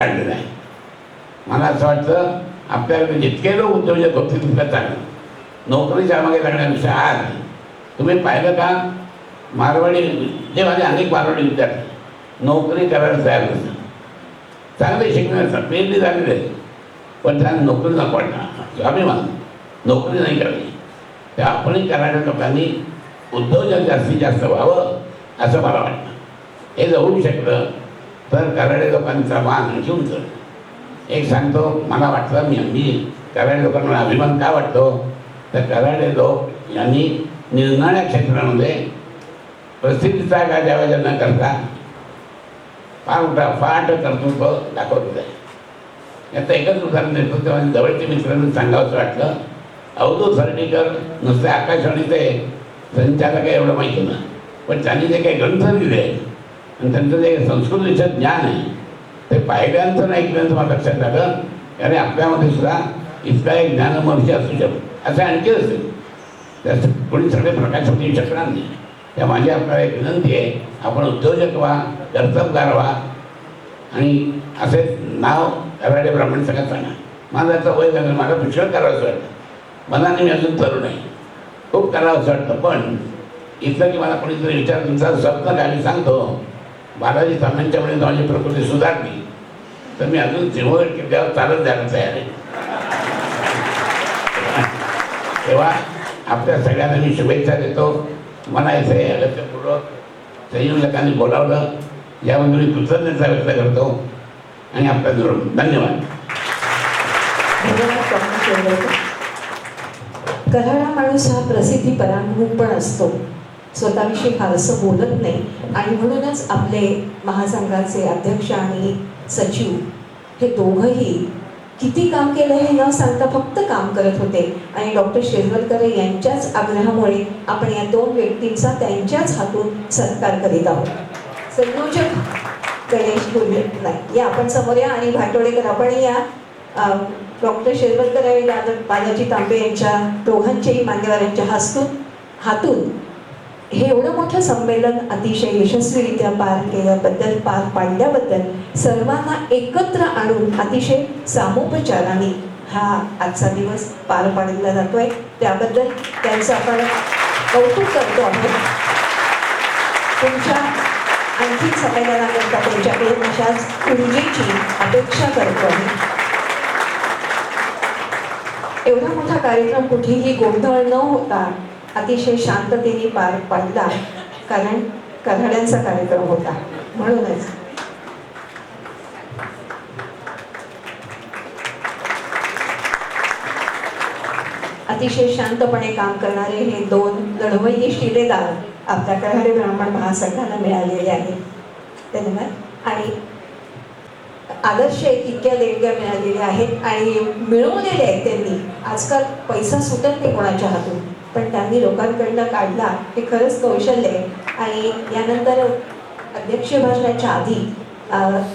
काढलेलं आहे. मला असं वाटतं आपल्याकडे जितके लोक उद्योजक होतील तितकं चांगलं. नोकरीच्या मागे लागण्यापेक्षा आज तुम्ही पाहिलं का, मारवाडी जे माझे अनेक मारवाडी विद्यार्थी नोकरी करायला तयार नसतात, चांगले शिकणार असतात, पेरणी झालेले आहे, पण त्यांना नोकरी नको वाटणार, अभिमान नोकरी नाही करायची. त्या आपणही करणाऱ्या लोकांनी उद्योजक जास्तीत जास्त व्हावं असं मला वाटतं. हे जर होऊ शकलं तर कराडे लोकांचा मान आणखी उंच. एक सांगतो, मला वाटतं मी कराडे लोकांना अभिमान का वाटतो, तर कराडे लोक यांनी निर्णायक क्षेत्रामध्ये प्रसिद्धीचा गाजावाजा न करता फार मोठा फाट कर्तृत्व दाखवलेलं आहे. याचं एकच उदाहरण देतो. तेव्हा जवळचे मित्रांनी सांगावं असं वाटलं, अवधूत सरडीकर नुसते आकाशवाणीचे संचालक आहे एवढं माहिती ना, पण त्यांनी जे काही ग्रंथ लिहिले आणि त्यांचं जे संस्कृत विषयात ज्ञान आहे ते पाहिल्यानंतर नाही ऐकल्यानंतर मला लक्षात आलं, अरे आपल्यामध्ये सुद्धा इतका एक ज्ञानमहर्षी असू शकतो. असं आणखी असेल त्याचं कोणी सगळे प्रकाश होऊ शकणार नाही. त्या माझी आपल्याला एक विनंती आहे, आपण उद्योजक व्हा, कर्तबगार व्हा आणि असे नाव कराडे ब्राह्मण सगळ्यात सांगा. माझं आता वय झालं, मला पुष्कळ करावं असं वाटतं, मनाने मी अजून तरुण आहे, खूप करावं असं वाटतं. पण इथलं की मला कोणीतरी विचार तुमचा स्वप्न काय, मी सांगतो बालाजी तांब्यांच्यामुळे माझी प्रकृती सुधारली तर मी अजून जीवन किल्ल्यावर चालत जायला तयार आहे. तेव्हा आपल्या सगळ्यांना मी शुभेच्छा देतो. मला इथे अगत्यपूर्वक संयोजकांनी बोलावलं याबद्दल मी कृतज्ञता व्यक्त करतो आणि आपल्या धन्यवाद. कऱ्हाडा माणूस हा प्रसिद्धी परांगमुख पण असतो, स्वतःविषयी फारसं बोलत नाही आणि म्हणूनच आपले महासंघाचे अध्यक्ष आणि सचिव हे दोघंही किती काम केलं हे न सांगता फक्त काम करत होते. आणि डॉक्टर शेजवलकर यांच्याच आग्रहामुळे आपण या दोन व्यक्तींचा त्यांच्याच हातून सत्कार करीत आहोत. संयोजक गणेश गुरले नाही या आपण समोर या आणि भाटोळेकर आपण या. डॉक्टर शेजवलकर आणि बालाजी तांबे यांच्या दोघांच्याही मान्यवरांच्या हातून हे एवढं मोठं संमेलन अतिशय यशस्वीरित्या पार पाडल्याबद्दल सर्वांना एकत्र आणून अतिशय सामोपचाराने हा आजचा दिवस पार पाडला जातोय. त्याबद्दल त्यांचं आपण कौतुक करतो आहोत. तुमच्या आणखी संमेलनाकरता त्यांच्याकडे अशाच ऊर्जेची अपेक्षा करतो आहे. एवढा मोठा कार्यक्रम कुठेही गोंधळ न होता अतिशय शांततेने पार पाडला, कारण कऱ्हाड्यांचा कार्यक्रम होता. म्हणूनच अतिशय शांतपणे काम करणारे हे दोन लढवय्ये शिलेदार आपल्या कऱ्हाडे ब्राह्मण महासंघाला मिळालेले आहेत. धन्यवाद. आणि आदर्श इतक्या देणग्या मिळालेल्या आहेत आणि मिळवलेल्या आहेत त्यांनी. आजकाल पैसा सुटत नाही कोणाच्या हातून, पण त्यांनी लोकांकडनं काढला, हे खरंच कौशल्य आहे. आणि यानंतर अध्यक्ष भाषणाच्या आधी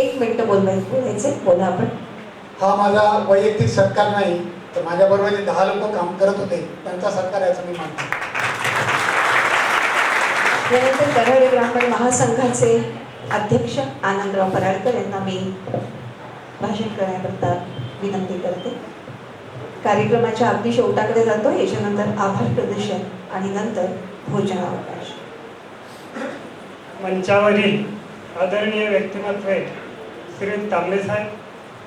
1 मिनिट बोलायचे. बोला आपण. हा माझा वैयक्तिक सत्कार नाही, तर माझ्याबरोबर जे 10 लोक काम करत होते त्यांचा सत्कार याचा मी मानतो. यानंतर कऱ्हाडे ब्राह्मण महासंघाचे अध्यक्ष आनंदराव पराडकर यांना मी भाषण करण्याकरता विनंती करते. कार्यक्रमाच्या अगदी शेवटाकडे जातो. याच्यानंतर आभार प्रदर्शन आणि नंतर भोजनावकाश. मंचावरील आदरणीय व्यक्तिमत्व श्री तांबे साहेब,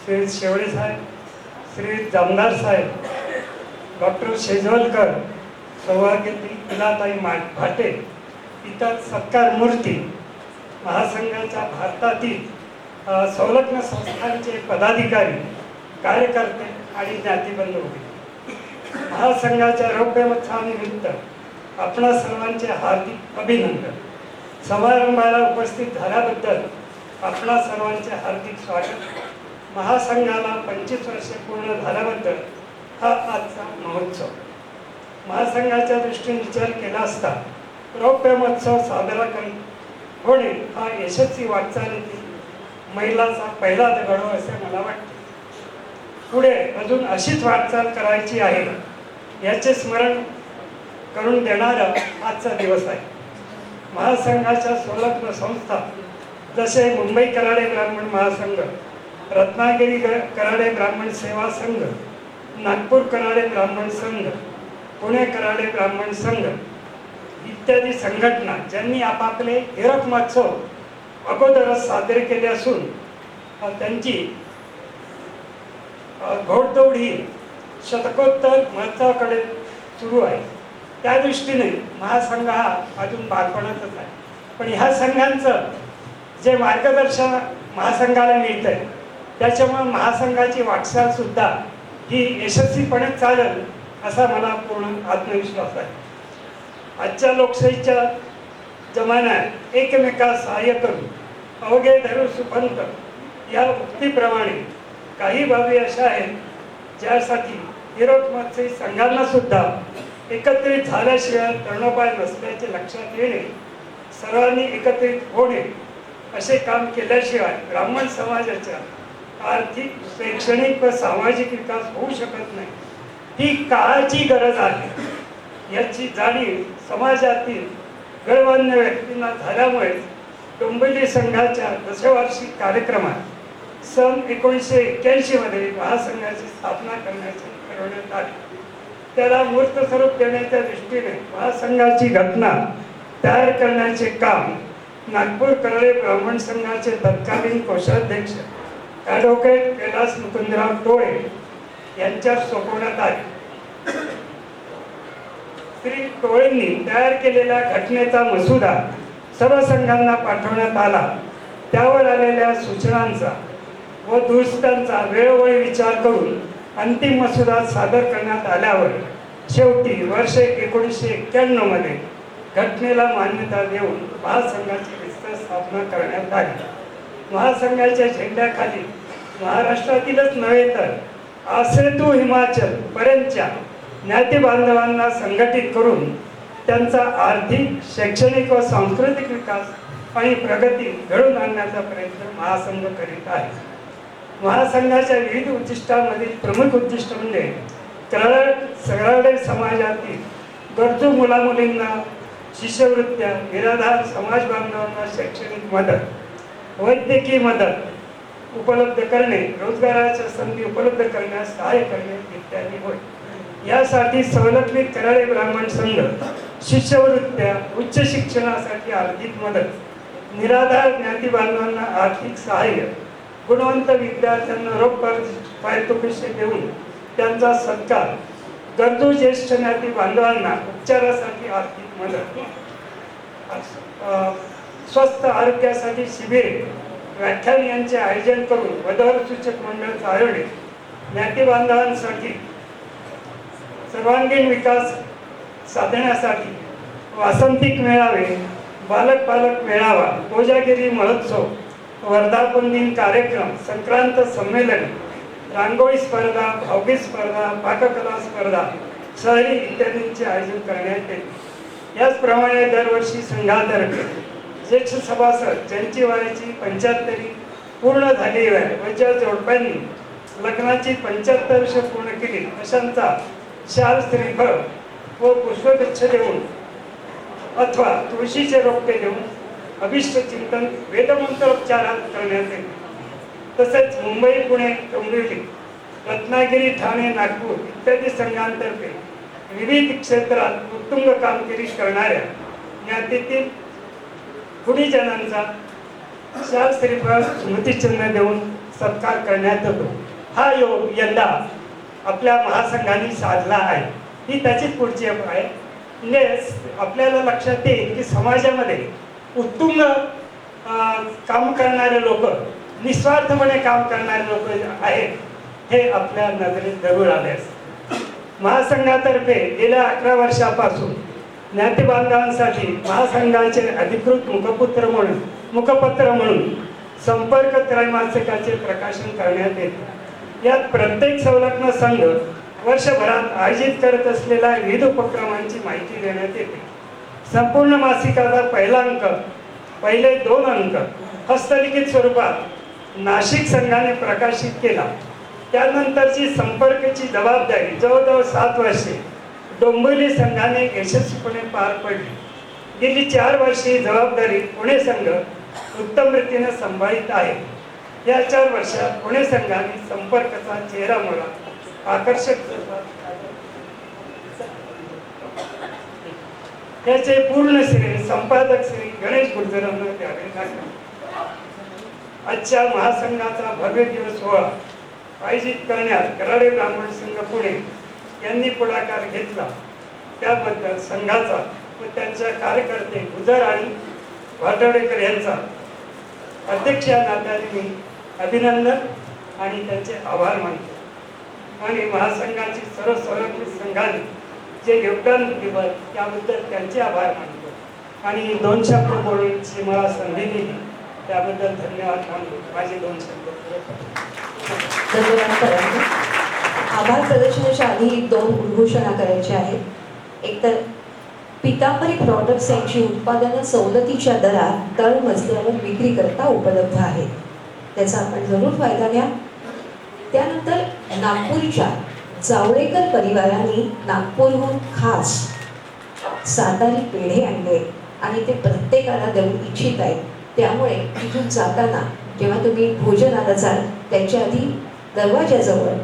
श्री शेवळे साहेब, श्री जामदार साहेब, डॉक्टर शेजवलकर, सौभाग्यवती पिलाताई भाटे, इतर सत्कार मूर्ती, महासंघाच्या भारतातील संलग्न संस्थांचे पदाधिकारी, कार्यकर्ते आणि ज्ञातिबंध होते. महासंघाच्या रौप्य महोत्सवानिमित्त आपणा सर्वांचे हार्दिक अभिनंदन. समारंभाला उपस्थित झाल्याबद्दल आपणा सर्वांचे हार्दिक स्वागत. महासंघाला 25 वर्षे पूर्ण झाल्याबद्दल हा आजचा महोत्सव. महासंघाच्या दृष्टीने विचार केला असता रौप्य महोत्सव साजरा होणे हा यशस्वी वाटचालीतील महिलाचा पहिला दगड असे मला वाटते. पुढे अजून अशीच वाटचाल करायची आहे याचे स्मरण करून देणारा आजचा दिवस आहे. महासंघाच्या संलग्न संस्था जसे मुंबई कऱ्हाडे ब्राह्मण महासंघ, रत्नागिरी कराडे ब्राह्मण सेवा संघ, नागपूर कराडे ब्राह्मण संघ, पुणे कराडे ब्राह्मण संघ इत्यादी संघटना ज्यांनी आपापले हिरक महोत्सव अगोदरच सादर केले असून त्यांची घोडदौड ही शतकोत्तर महत्वाकडे सुरू आहे. त्या दृष्टीने महासंघ हा अजून बालपणातच आहे. पण ह्या संघांचं जे मार्गदर्शन महासंघाला मिळतं आहे त्याच्यामुळे महासंघाची वाटचाल सुद्धा ही यशस्वीपणे चालेल असा मला पूर्ण आत्मविश्वास आहे. आजच्या लोकशाहीच्या जमान्यात एकमेकास सहाय्य करून अवघे धरू सुपंत या उक्तीप्रमाणे काही बाबी अशा आहेत ज्यासाठी हिरक महोत्सवी संघांना सुद्धा एकत्रित झाल्याशिवाय तरणोपाय नसल्याचे लक्षात येणे, सर्वांनी एकत्रित होणे असे काम केल्याशिवाय ब्राह्मण समाजाच्या आर्थिक, शैक्षणिक व सामाजिक विकास होऊ शकत नाही. ही काळाची गरज आहे याची जाणीव समाजातील गणमान्य व्यक्तींना झाल्यामुळे डोंबिवली संघाच्या दशवार्षिक कार्यक्रमात सन 1981 मध्ये महासंघाची स्थापना करण्याचे ठरवण्यात आले. त्याला मूर्त स्वरूप देण्याच्या दृष्टीने महासंघाची घटना तयार करण्याचे काम नागपूर कराडे ब्राह्मण संघाचे तत्कालीन कोषाध्यक्ष ॲडव्होकेट कैलास मुकुंदराव टोळे यांच्यावर सोपवण्यात आले. श्री टोळेंनी तयार केलेल्या घटनेचा मसुदा सर्व संघांना पाठवण्यात आला. त्यावर आलेल्या सूचनांचा व दुरुस्त्यांचा वेळोवेळी विचार करून अंतिम मसुदा सादर करण्यात आल्यावर शेवटी वर्ष 1991 मध्ये घटनेला मान्यता देऊन महासंघाची विस्तृत स्थापना करण्यात आली. महासंघाच्या झेंड्याखाली महाराष्ट्रातीलच नव्हे तर आसेतू हिमाचल पर्यंतच्या ज्ञाती बांधवांना संघटित करून त्यांचा आर्थिक, शैक्षणिक व सांस्कृतिक विकास आणि प्रगती घडवून आणण्याचा प्रयत्न महासंघ करीत आहे. महासंघाच्या विविध उद्दिष्टांमधील प्रमुख उद्दिष्ट म्हणजे कराडे समाजातील गरजू मुलामुलींना शिष्यवृत्त्या, निराधार समाज बांधवांना शैक्षणिक मदत, वैद्यकीय मदत उपलब्ध करणे, रोजगाराच्या संधी उपलब्ध करण्यास सहाय्य करणे इत्यादी होय. यासाठी संलग्नित कराडे ब्राह्मण संघ शिष्यवृत्त्या, उच्च शिक्षणासाठी आर्थिक मदत, निराधार ज्ञाती बांधवांना आर्थिक सहाय्य, गुणवंत विद्यार्थ्यांना रोख पारितोषिके देऊन त्यांचा सत्कार, गरजू ज्येष्ठ ज्ञाती बांधवांना उपचारासाठी आर्थिक मदत, स्वस्थ आरोग्यासाठी शिबिरे, व्याख्यान यांचे आयोजन करून वधूवर सूचक मंडळाचे आयोजन, ज्ञाती बांधवांसाठी सर्वांगीण विकास साधण्यासाठी वासंतिक मेळावे, बालक पालक मेळावा, कोजागिरी महोत्सव, वर्धापन दिन कार्यक्रम, संक्रांत संमेलन, रांगोळी स्पर्धा, भावगीत स्पर्धा, पाककला स्पर्धा, शहरी इत्यादींचे आयोजन करण्यात येते. याचप्रमाणे दरवर्षी संघातर्फे ज्येष्ठ सभासद ज्यांची वयाची 75 पूर्ण झाली आहे व ज्या जोडप्यांनी लग्नाची 75 वर्ष पूर्ण केली अशांचा शाल, श्रीफळ व पुष्पगुच्छ देऊन अथवा तुळशीचे रोपटे देऊन अभिष्ट चिंतन वेदमंत्रोच्चारात करण्यात येते. तसेच मुंबई, पुणे, डोंबिवली, रत्नागिरी, ठाणे, नागपूर इत्यादी संघांतर्फे विविध क्षेत्रात उत्तुंग कामगिरी करणाऱ्या ज्ञातीतील गुणीजनांचा शाल, श्रीफळ, स्मृतिचिन्ह देऊन सत्कार करण्यात येतो. हा योग यंदा आपल्या महासंघाने साधला आहे. ही त्याचीच पुढची आहे. म्हणजे आपल्याला लक्षात येईल की समाजामध्ये उत्तुंग काम करणारे लोक, निस्वार्थपणे काम करणारे लोक आहेत हे आपल्या नजरेत जरूर आले असते. महासंघातर्फे गेल्या 11 वर्षापासून ज्ञाती बांधवांसाठी महासंघाचे अधिकृत मुखपत्र म्हणून संपर्क त्रैमासिकाचे प्रकाशन करण्यात येते. यात प्रत्येक संलग्न संघ वर्षभरात आयोजित करत असलेल्या विविध उपक्रमांची माहिती देण्यात येते. संपूर्ण मासिकाचा पहिला अंक, पहिले 2 अंक हस्तलिखित स्वरूपात नाशिक संघाने प्रकाशित केला. त्यानंतरची संपर्काची जबाबदारी जवळजवळ 7 वर्षे डोंबिवली संघाने यशस्वीपणे पार पडली. गेली 4 वर्षे जबाबदारी पुणे संघ उत्तम रीतीने सांभाळीत आहे. या 4 वर्षात पुणे संघाने संपर्काचा चेहरा मोडा आकर्षक याचे पूर्ण श्रेय संपादक श्री गणेश गुर्जरांना द्यावे लागले. आजच्या महासंघाचा भव्य दिवस सोहळा आयोजित करण्यात कराडे ब्राह्मण संघ पुणे यांनी पुढाकार घेतला, त्याबद्दल संघाचा व त्यांच्या कार्यकर्ते गुजर आणि वाटवडेकर यांचा अध्यक्ष या नात्याने मी अभिनंदन आणि त्यांचे आभार मानतो. आणि महासंघाची सर्व संरक्षित संघाने जे योगदान दिलं त्याबद्दल त्यांचे आभार मानतो. आणि 2 शब्द बोलण्याची मला संधी दिली त्याबद्दल धन्यवाद मानतो. माझे 2 शब्द धन्यवाद करायचे. आभार प्रदर्शनाच्या आधी 2 उद्घोषणा करायच्या आहेत. एकतर पितांबरी प्रॉडक्ट्स यांची उत्पादनं सवलतीच्या दरात तळ मजल्यावर विक्री करता उपलब्ध आहेत, त्याचा आपण जरूर फायदा घ्या. त्यानंतर नागपूरच्या जावळेकर परिवाराने नागपूरहून खास सातारी पेढे आणले आणि ते प्रत्येकाला देऊ इच्छित आहेत. त्यामुळे तिथून जाताना जेव्हा तुम्ही भोजनाला जाल त्याच्या आधी दरवाजाजवळ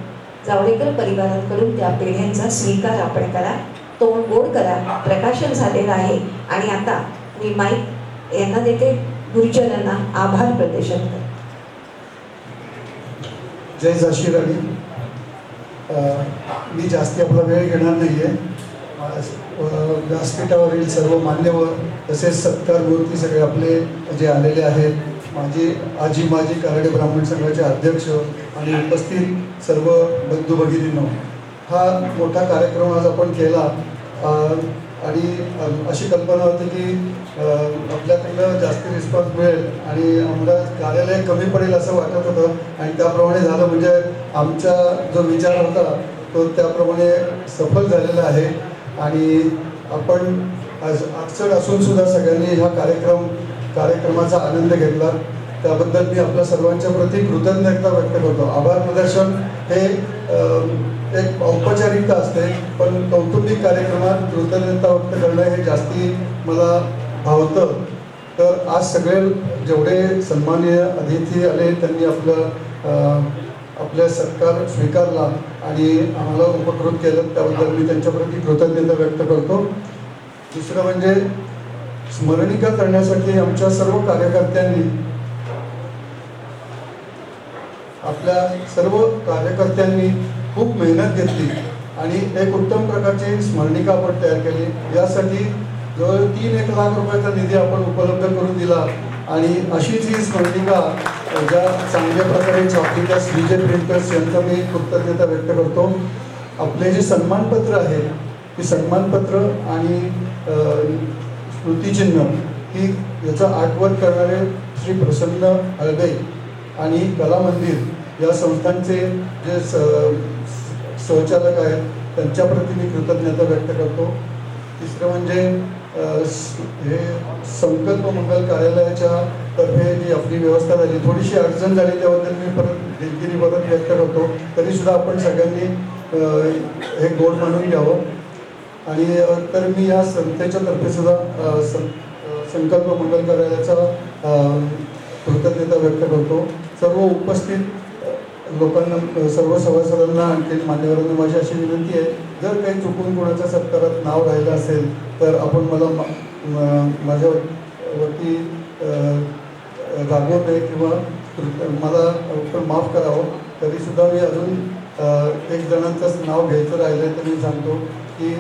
जावळेकर परिवारांकडून त्या पेढ्यांचा स्वीकार आपण करा, तोंड गोड करा. प्रकाशन झालेलं आहे आणि आता मी माईक यांना देते, गुरुजनांना आभार प्रदर्शन कर. जय जाशीराणी. मी जास्ती आपला वेळ घेणार नाही आहे. व्यासपीठावरील सर्व मान्यवर तसेच सत्कार मूर्ती सगळे आपले जे आलेले आहेत, माझी माजी कराडे ब्राह्मण संघाचे अध्यक्ष आणि उपस्थित सर्व बंधू भगिनींनो, हा मोठा कार्यक्रम आज आपण केला आणि अशी कल्पना होती की आपल्याकडनं जास्ती रिस्पॉन्स मिळेल आणि आम्हाला कार्यालय कमी पडेल असं वाटत होतं आणि त्याप्रमाणे झालं. म्हणजे आमचा जो विचार होता तो त्याप्रमाणे सफल झालेला आहे आणि आपण अडचण असून सुद्धा सगळ्यांनी हा कार्यक्रमाचा आनंद घेतला. त्याबद्दल मी आपल्या सर्वांच्या प्रती कृतज्ञता व्यक्त करतो. आभार प्रदर्शन हे एक औपचारिकता असते, पण कौटुंबिक कार्यक्रमात कृतज्ञता व्यक्त करणं हे जास्ती मला भावतं. तर आज सगळे जेवढे सन्माननीय अतिथी आले त्यांनी आपल्या सत्कार स्वीकारला आणि आम्हाला उपकृत केलं, त्याबद्दल मी त्यांच्याप्रती कृतज्ञता व्यक्त करतो. दुसरं म्हणजे स्मरणिका करण्यासाठी आमच्या सर्व कार्यकर्त्यांनी खूप मेहनत घेतली आणि एक उत्तम प्रकारची स्मरणिका आपण तयार केली. यासाठी जवळ 3-1 लाख रुपयाचा निधी आपण उपलब्ध करून दिला आणि अशीच ही स्मरणिका ज्या चांगल्या प्रकारे छापलेल्या विजय प्रिंटर्स यांचा मी कृतज्ञता व्यक्त करतो. आपले जे सन्मानपत्र आहे ती सन्मानपत्र आणि स्मृतिचिन्ह ही याचा आर्टवर्क करणारे श्री प्रसन्न हळदे आणि कला मंदिर या संस्थांचे जे सहचालक आहेत त्यांच्याप्रती मी कृतज्ञता व्यक्त करतो. तिसरं म्हणजे हे संकल्प मंगल कार्यालयाच्या तर्फे जी आपली व्यवस्था झाली, थोडीशी अडचण झाली त्याबद्दल मी दिलगिरी व्यक्त करतो. तरीसुद्धा आपण सगळ्यांनी हे गोड मानून घ्यावं. आणि तर मी या संस्थेच्या तर्फे सुद्धा संकल्प मंगल कार्यालयाचा कृतज्ञता व्यक्त करतो. सर्व उपस्थित लोकांना, सर्व सभासदांना आणखी मान्यवरांना माझी अशी विनंती आहे, जर काही चुकून कोणाच्या सत्कारात नाव राहिलं असेल तर आपण मला माझ्यावरती रागवू नये किंवा मला माफ करावं. तरीसुद्धा मी अजून 1 जणांचंच नाव घ्यायचं राहिलं तर मी सांगतो की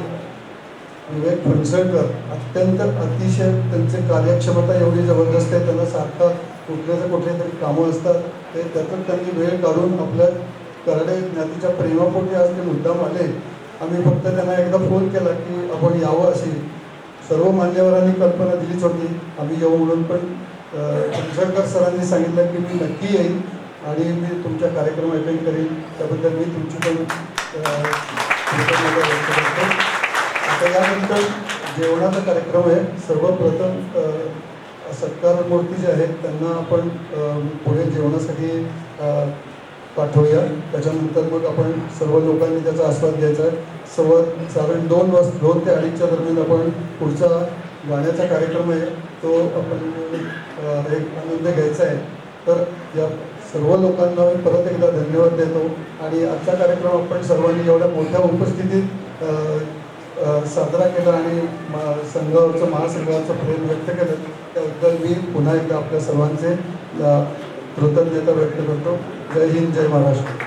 विवेक फणसळकर अत्यंत अतिशय त्यांचे कार्यक्षमता एवढी जबरदस्त आहे. त्यांना सारखा कुठले तरी कामं असतात, ते त्यातून त्यांनी वेळ काढून आपल्या कराडे ज्ञातीच्या प्रेमापोटी आज ते मुद्दाम आले. आम्ही फक्त त्यांना एकदा फोन केला की आपण यावं, अशी सर्व मान्यवरांनी कल्पना दिलीच होती आम्ही येऊ म्हणून, पण फणसळकर सरांनी सांगितलं की मी नक्की येईन आणि मी तुमच्या कार्यक्रम अटेंड करीन. त्याबद्दल मी तुमची पण कृतज्ञता व्यक्त करतो. आता यानंतर जेवणाचा कार्यक्रम आहे. सर्वप्रथम सत्कार मूर्ती जे आहेत त्यांना आपण पुढे जेवणासाठी पाठवूया. त्याच्यानंतर मग आपण सर्व लोकांनी त्याचा आस्वाद घ्यायचा आहे. साधारण 2 ते 2:30च्या दरम्यान आपण पुढचा गाण्याचा कार्यक्रम आहे तो आपण एक आनंद घ्यायचा आहे. तर या सर्व लोकांना मी परत एकदा धन्यवाद देतो आणि आजचा कार्यक्रम आपण सर्वांनी एवढ्या मोठ्या उपस्थितीत साजरा केला आणि संघावरचं महासंघाचं प्रेम व्यक्त केलं त्याबद्दल मी पुन्हा एकदा आपल्या सर्वांचे कृतज्ञता व्यक्त करतो. जय हिंद, जय महाराष्ट्र.